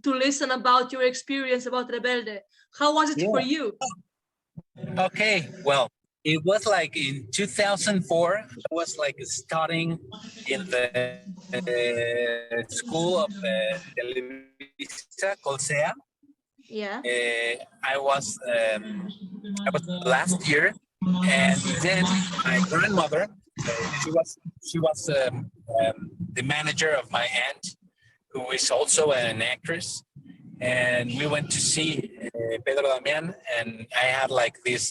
to listen about your experience about Rebelde. How was it for you? Okay, well, it was like in 2004. I was like studying in the school of televisi called SEA. Yeah. I was last year, and then my grandmother, she was the manager of my aunt, who is also an actress, and we went to see Pedro Damian, and I had like this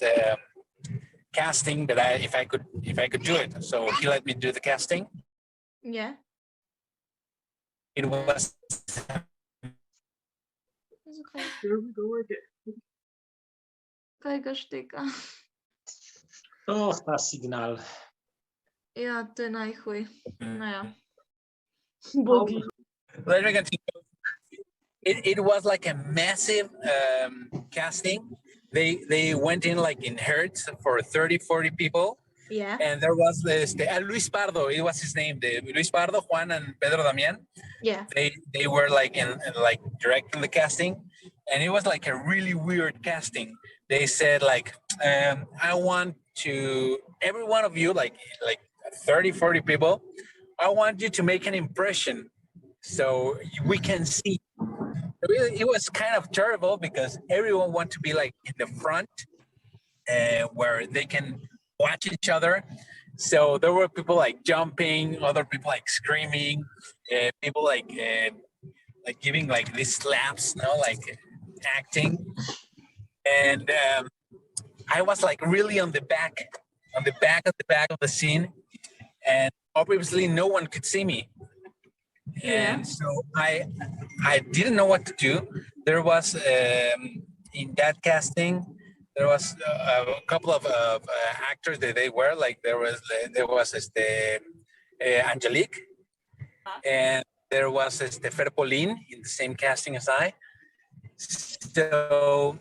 casting that if I could do it, so he let me do the casting. Yeah. It was. Kaj štika. Ta signal. Ja, to je najhuj. No ja. Bogi. Let me continue. It was like a massive casting. They went in like in herds for 30, 40 people. Yeah. And there was Luis Pardo, it was his name, Luis Pardo, Juan, and Pedro Damian. Yeah. They were like in like directing the casting, and it was like a really weird casting. They said like, I want to, every one of you, like 30, 40 people, I want you to make an impression so we can see. It was kind of terrible because everyone wanted to be like in the front where they can watch each other. So there were people like jumping, other people like screaming, people like giving like these slaps, like acting. And I was like really on the back of the scene, and obviously no one could see me. Yeah. And so I didn't know what to do. There was in that casting, there was a couple of actors that they were like, there was Angelique, and there was Fer Polin in the same casting as I. So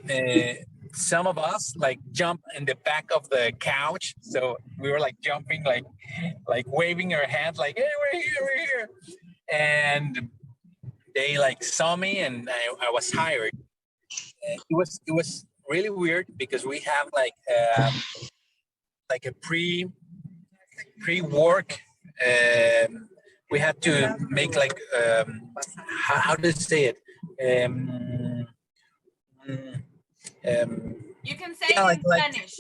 some of us like jump in the back of the couch. So we were like jumping, like waving our hands, like, hey, we're here. And they like saw me, and I was hired. It was really weird because we have like a pre-work. We had to make like how do you say it? You can say it in Spanish.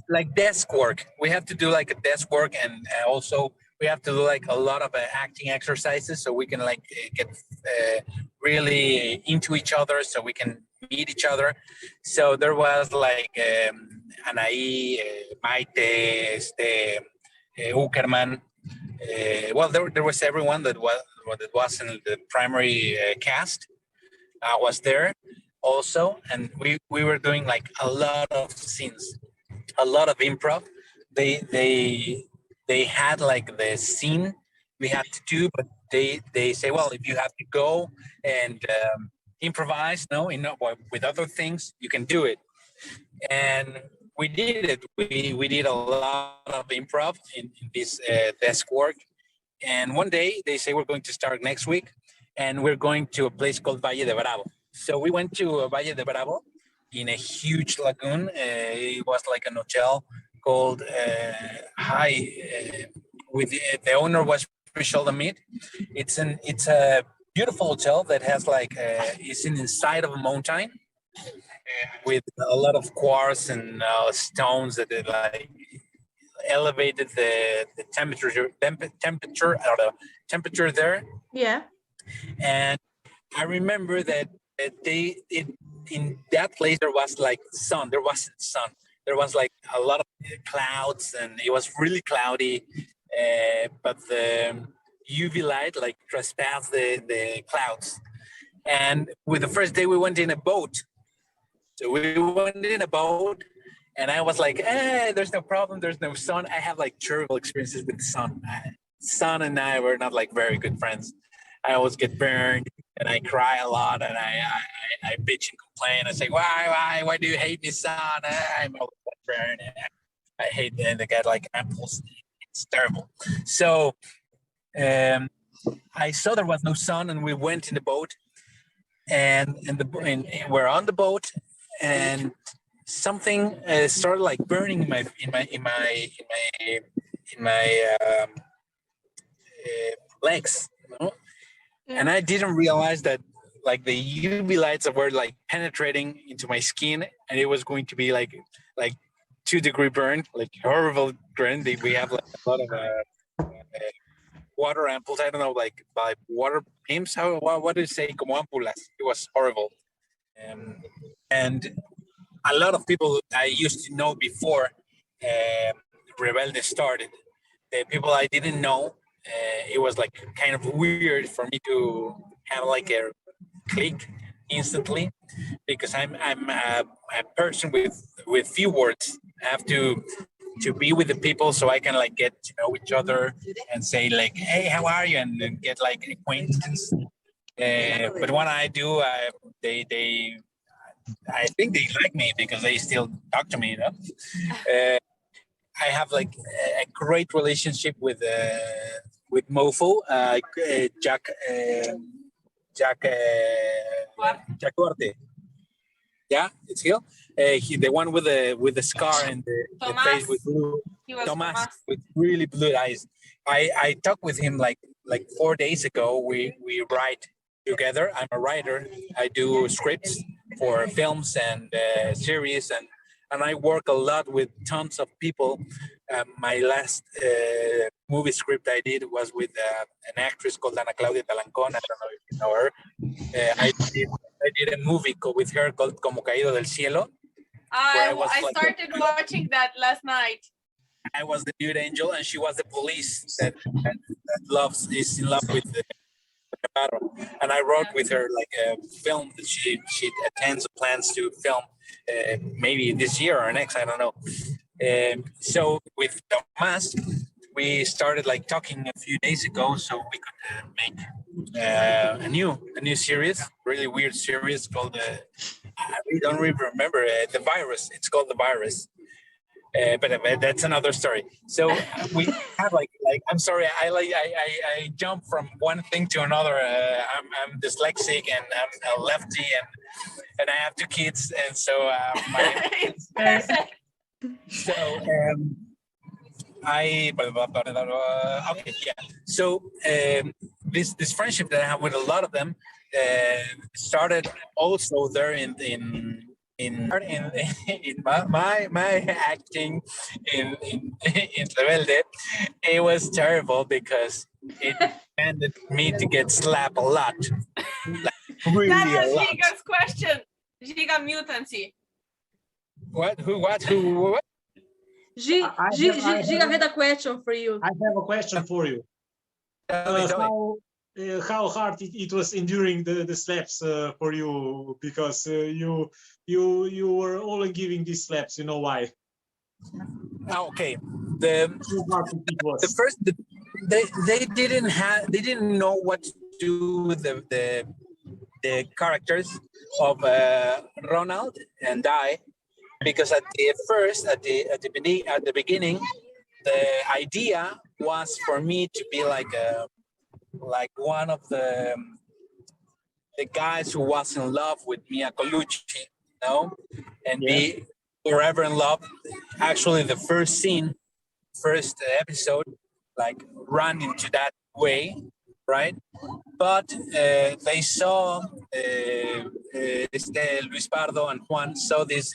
Like desk work. We have to do like a desk work, and also we have to do like a lot of acting exercises so we can like get really into each other, so we can meet each other. So there was like Anahi, Maite, Uckerman. Well, there was everyone that was in the primary cast. I was there also, and we were doing like a lot of scenes, a lot of improv. They had like the scene we had to do, but they say, well, if you have to go and improvise, with other things, you can do it. And we did it. We did a lot of improv in this desk work. And one day they say, we're going to start next week, and we're going to a place called Valle de Bravo. So we went to Valle de Bravo in a huge lagoon. It was like an hotel called with the owner was Prišel. It's a beautiful hotel that has like it's inside of a mountain with a lot of quartz and stones that like elevated the temperature there. Yeah. And I remember that in that place there was like sun. There wasn't sun. There was like a lot of clouds, and it was really cloudy. But the UV light like trespassed the clouds. And with the first day we went in a boat. So we went in a boat, and I was like, there's no problem. There's no sun. I have like terrible experiences with the sun. Sun and I were not like very good friends. I always get burned, and I cry a lot, and I bitch and complain. I say, why do you hate me, son? I'm always burned. I hate the guy like apples. It's terrible. So I saw there was no sun, and we went in the boat, and we're on the boat, and something started like burning in my legs, you know? And I didn't realize that like the UV lights were like penetrating into my skin, and it was going to be like 2-degree burn, like horrible burn. We have like a lot of water ampoules. I don't know, like by water beams. What do you say? Como ampulas. It was horrible. And a lot of people I used to know before Rebelde started, the people I didn't know, it was like kind of weird for me to have like a click instantly, because I'm a person with few words. I have to be with the people so I can like get to know each other and say like, hey, how are you, and get like acquaintance. But when I do, I think they like me because they still talk to me, you know. I have like a great relationship with Mofo, Jack Duarte. Yeah, it's him. The one with the scar and the face with blue. Thomas with really blue eyes. I talked with him like 4 days ago. We write together. I'm a writer. I do scripts for films and series, and I work a lot with tons of people. My last movie script I did was with an actress called Ana Claudia Talancón. I don't know if you know her. I did a movie with her called Como Caído del Cielo. I started watching that last night. I was the good angel, and she was the police that is in love with the Cheprav. And I wrote with her like a film that she attends plans to film maybe this year or next, I don't know. So with Thomas, we started like talking a few days ago, so we could make a new series, really weird series called I really don't even remember The Virus. It's called The Virus. But that's another story. So we have like I'm sorry, I jump from one thing to another. I'm dyslexic, and I'm a lefty, and I have 2 kids, and so It's perfect. so okay, yeah. So this friendship that I have with a lot of them started also there in my acting in Rebelde. It was terrible because it demanded me to get slapped a lot, like really That a was lot. Giga's question. Giga mutancy. What? Who? What? Who? What? Giga had a question for you. I have a question for you. Tell me. How hard it was enduring the slaps for you, because you were only giving these slaps. You know why? Okay. The first they didn't know what to do with the characters of Ronald and I, because at the beginning, the idea was for me to be like one of the guys who was in love with Mia Colucci, you know, and be forever in love. Actually, the first episode, like run into that way, right? But they saw Luis Pardo and Juan saw this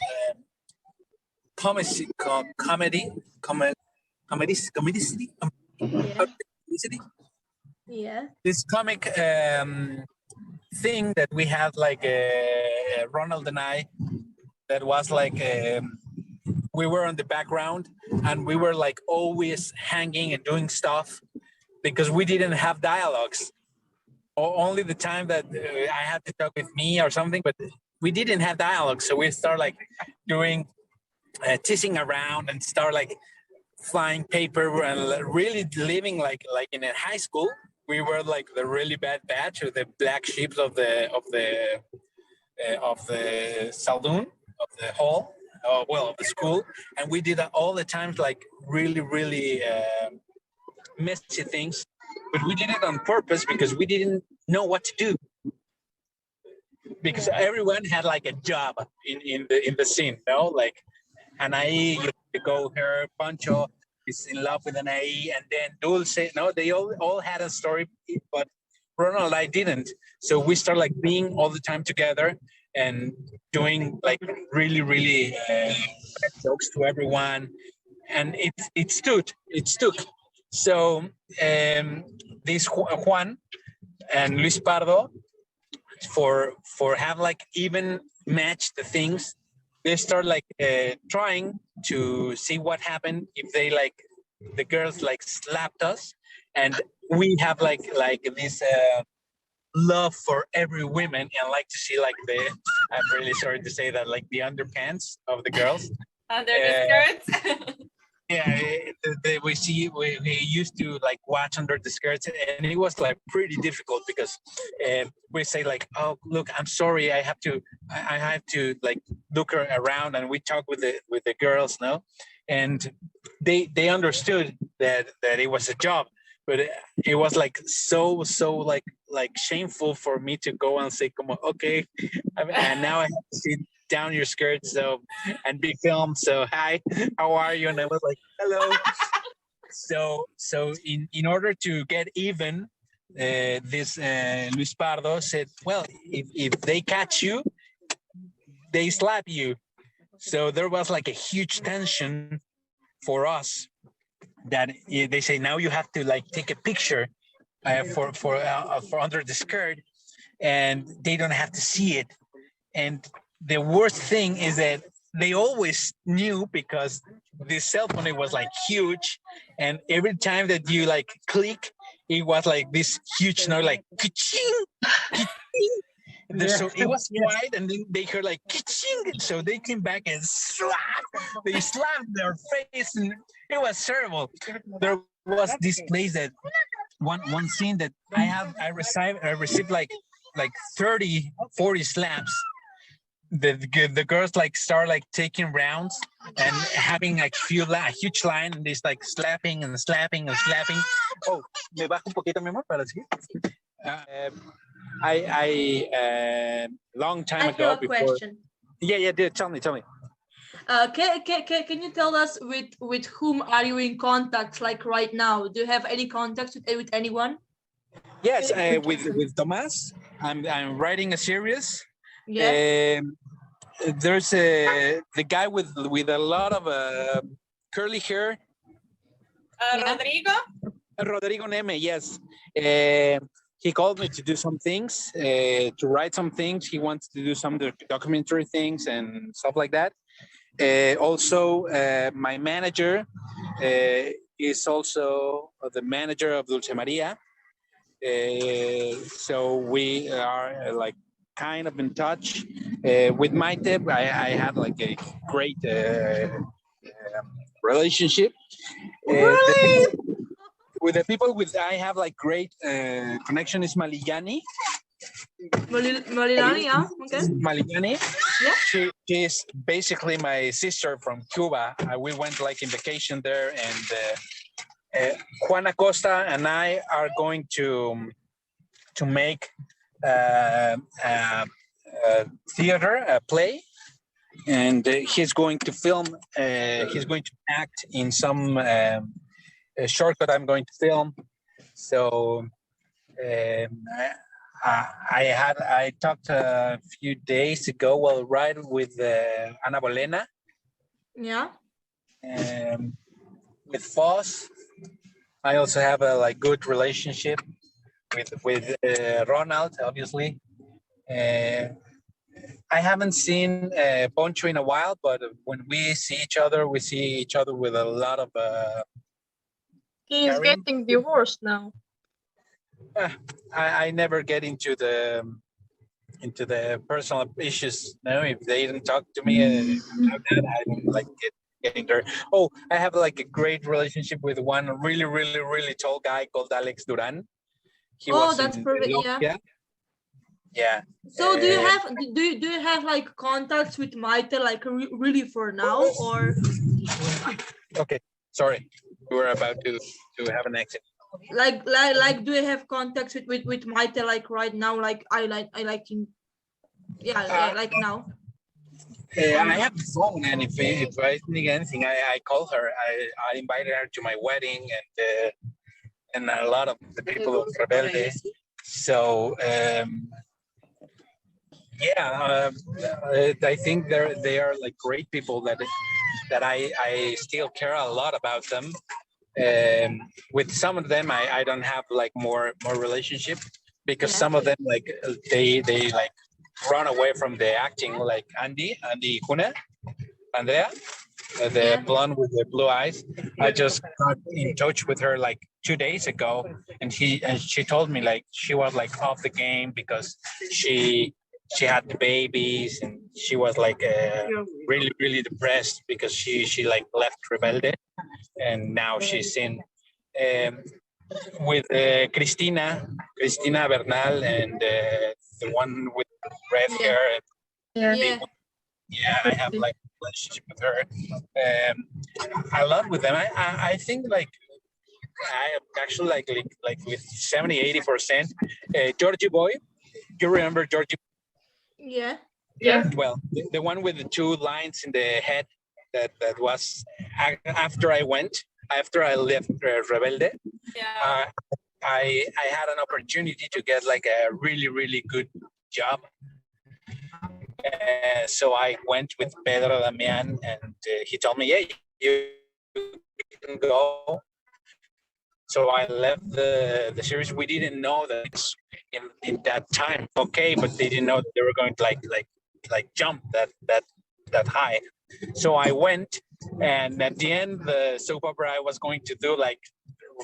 comedy. Yeah. This comic thing that we had, like Ronald and I, that was like we were on the background, and we were like always hanging and doing stuff because we didn't have dialogues. Only the time that I had to talk with me or something, but we didn't have dialogue. So we start like doing teasing around and start like flying paper and really living like in a high school. We were like the really bad batch, or the black sheep of the saloon, of the hall, of the school, and we did that all the times, like really messy things, but we did it on purpose because we didn't know what to do. because everyone had like a job in the scene, no? Like Anahi, you go her, Poncho is in love with Anahi, and then Dulce, no, they all had a story, but Ronald and I didn't. So we start like being all the time together and doing like really jokes to everyone, and it stood. So this Juan and Luis Pardo, for have like even match the things, they start like trying to see what happened if they like the girls like slapped us, and we have like this love for every woman and like to see like I'm really sorry to say that, like the underpants of the girls Under the skirts. yeah, we used to like watch under the skirts, and it was like pretty difficult because we say like, oh look, I'm sorry, I have to like look around, and we talk with the girls, no, and they understood that it was a job, but it was like so like shameful for me to go and say, come on, okay, and now I have to see down your skirt, so and be filmed. So hi, how are you? And I was like, hello. So in order to get even, this Luis Pardo said, well, if they catch you, they slap you. So there was like a huge tension for us that they say now you have to like take a picture for under the skirt, and they don't have to see it. And the worst thing is that they always knew because this cell phone, it was like huge, and every time that you like click, it was like this huge noise, like ka-ching, ka-ching. So it was quiet, and then they heard like ka-ching. So they came back and they slapped their face, and it was terrible. There was this place that one scene that I received like 30, 40 slaps. The girls like start like taking rounds and having like a huge line, and they like slapping and slapping and slapping. Oh, me bajo un poquito, mi amor, para seguir. I long time ago. I have a question. Yeah, tell me. Can you tell us with whom are you in contact like right now? Do you have any contact with anyone? Yes, with Tomas. I'm writing a series. Yeah. There's the guy with a lot of curly hair. Rodrigo Neme, yes. He called me to do some things, to write some things. He wants to do some documentary things and stuff like that. Also, my manager is also the manager of Dulce Maria. So we are like kind of in touch with Maite. I had like a great relationship. Really? With the people I have like great connection is Malignani. Malilani, yeah. Okay. Malignani. Yeah. She is basically my sister from Cuba. We went like in vacation there, and Juan Acosta and I are going to make a theater, a play, and he's going to film. He's going to act in some shortcut I'm going to film. So I talked a few days ago, right, with Ana Bolena. Yeah. With Foss, I also have a like good relationship with Ronald, obviously. I haven't seen Poncho in a while, but when we see each other with a lot of. He's getting divorced now. I never get into the personal issues. No, if they didn't talk to me, I don't like getting there. Oh, I have like a great relationship with one really tall guy called Alex Duran. That's perfect. Yeah. So do you have like contacts with Maite like really for now, or? Okay, sorry, we were about to have an accident. Like do you have contacts with Maite like right now? Like I like him. Yeah, like now. I have the phone, and if I need anything, I call her. I invited her to my wedding, and a lot of the people of Rebelde. So I think they are like great people that I still care a lot about them. With some of them, I don't have like more relationship because some of them like they like run away from the acting, like Andy Kuna, Andrea, the blonde with the blue eyes. I just got in touch with her like 2 days ago, and she told me like she was like off the game because she had the babies, and she was like really depressed because she like left Rebelde, and now she's in with Cristina Bernal, and the one with red hair. Yeah, I have like a relationship with her. I love with them. I think like I actually like with 70-80%. Georgie Boy, you remember Georgie? Yeah. Well, the one with the 2 lines in the head that was after I left Rebelde. Yeah. I had an opportunity to get like a really good job. So I went with Pedro Damian, and he told me, "Yeah, you can go." So I left the series. We didn't know that in that time, okay, but they didn't know that they were going to like jump that high. So I went, and at the end, the soap opera I was going to do like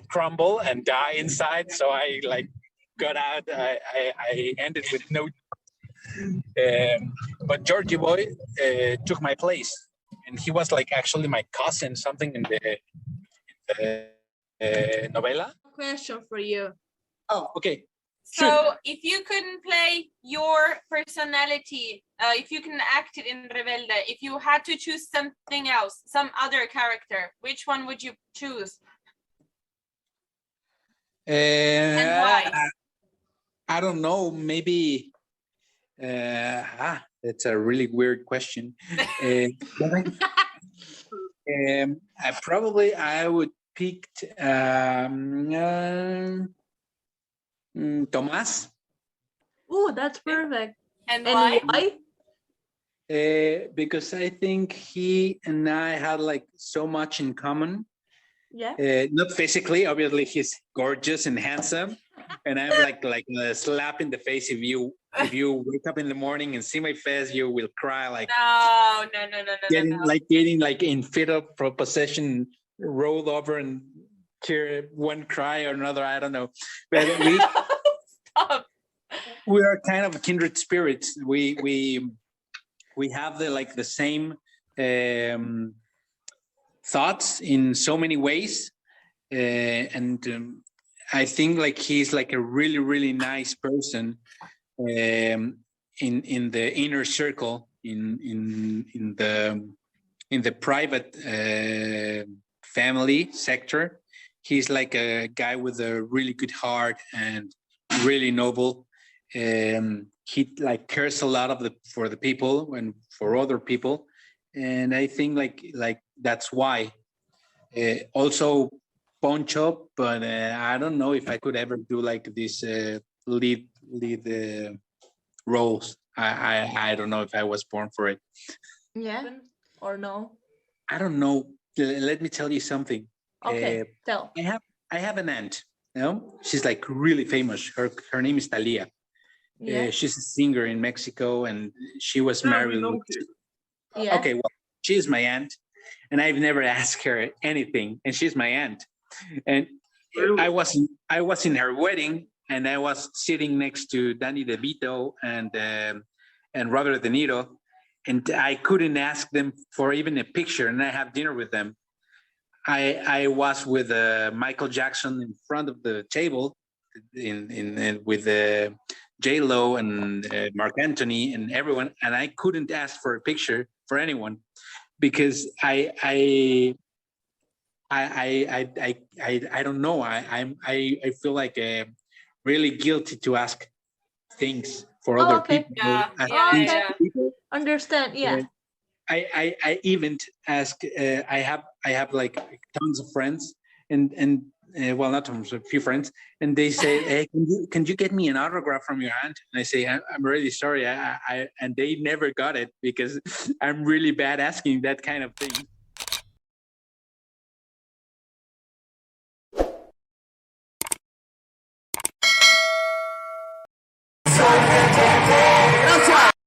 crumble and die inside. So I like got out. I ended with no. But Georgie Boy took my place, and he was like actually my cousin, something in the novela. Question for you. Oh, okay. So if you couldn't play your personality, if you can act it in Rebelde, if you had to choose something else, some other character, which one would you choose? And why? I don't know. Maybe. That's a really weird question. I would pick Tomás. Oh, that's perfect. And why? Because I think he and I had like so much in common. Yeah. Not physically, obviously he's gorgeous and handsome, and I'm like a slap in the face. If you wake up in the morning and see my face, you will cry like no. Getting like in fetal possession, rolled over and tear one cry or another. I don't know, but Stop. We are kind of kindred spirits. We have the same thoughts in so many ways, and I think like he's like a really nice person in the inner circle, in the private family sector. He's like a guy with a really good heart and really noble. He like cares a lot for the people and for other people, and I think like that's why. Also Poncho, but I don't know if I could ever do like this lead roles. I don't know if I was born for it. Yeah. Or no? I don't know. Let me tell you something. Okay, tell. I have an aunt. You know, she's like really famous. Her name is Thaila. Yeah. She's a singer in Mexico, and she was married. Yeah. Okay, well, she's my aunt, and I've never asked her anything, and she's my aunt. And I was in her wedding, and I was sitting next to Danny DeVito and Robert De Niro, and I couldn't ask them for even a picture, and I have dinner with them. I was with Michael Jackson in front of the table, with J Lo and Mark Anthony and everyone, and I couldn't ask for a picture for anyone because I don't know. I feel like really guilty to ask things for Oh, other okay. people. Yeah, Ask yeah, things yeah. to people. Understand? Yeah. I even ask. I have like tons of friends, and well, not tons, a few friends, and they say, "Hey, can you get me an autograph from your aunt?" And I say, "I'm really sorry." And they never got it because I'm really bad asking that kind of thing.